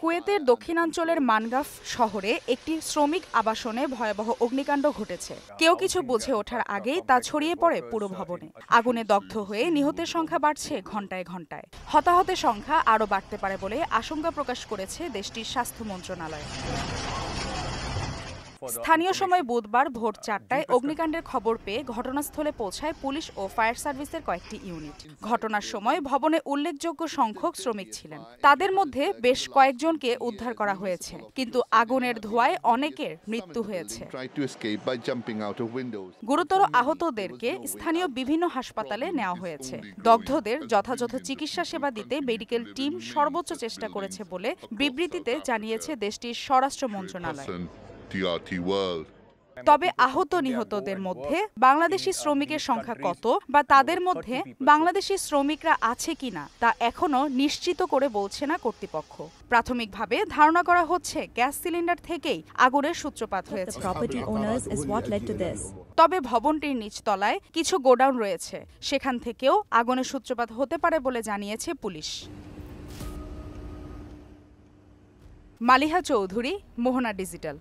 কুয়েতের দক্ষিণাঞ্চলের মানগাফ শহরে একটি শ্রমিক আবাসনে ভয়াবহ অগ্নিকাণ্ড ঘটেছে। কেউ কিছু বুঝে ওঠার আগেই তা ছড়িয়ে পড়ে পুরো ভবনে। আগুনে দগ্ধ হয়ে নিহতের সংখ্যা বাড়ছে ঘণ্টায় ঘণ্টায়। হতাহতের সংখ্যা আরও বাড়তে পারে বলে আশঙ্কা প্রকাশ করেছে দেশটির স্বাস্থ্য মন্ত্রণালয়। স্থানীয় সময় বুধবার ভোর ৪টায় অগ্নিকাণ্ডের খবর পেয়ে ঘটনাস্থলে পৌঁছায় পুলিশ ও ফায়ার সার্ভিসের কয়েকটি ইউনিট। ঘটনার সময় ভবনে উল্লেখযোগ্য সংখ্যক শ্রমিক ছিলেন। তাদের মধ্যে বেশ কয়েকজনকে উদ্ধার করা হয়েছে, কিন্তু আগুনের ধোঁয়ায় অনেকের মৃত্যু হয়েছে। গুরুতর আহতদেরকে স্থানীয় বিভিন্ন হাসপাতালে নেওয়া হয়েছে। দগ্ধদের যথাযথ চিকিৎসা সেবা দিতে মেডিকেল টিম সর্বোচ্চ চেষ্টা করেছে বলে বিবৃতিতে জানিয়েছে দেশটির স্বরাষ্ট্র মন্ত্রণালয়। তবে আহত নিহতদের মধ্যে বাংলাদেশি শ্রমিকের সংখ্যা কত বা তাদের মধ্যে বাংলাদেশি শ্রমিকরা আছে কিনা তা এখনো নিশ্চিত করে বলছে না কর্তৃপক্ষ। প্রাথমিকভাবে ধারণা করা হচ্ছে গ্যাস সিলিন্ডার থেকেই আগুনের সূত্রপাত হয়েছে। তবে ভবনটির নিচতলায় কিছু গোডাউন রয়েছে, সেখান থেকেও আগুনের সূত্রপাত হতে পারে বলে জানিয়েছে পুলিশ। মালিহা চৌধুরী, মোহনা ডিজিটাল।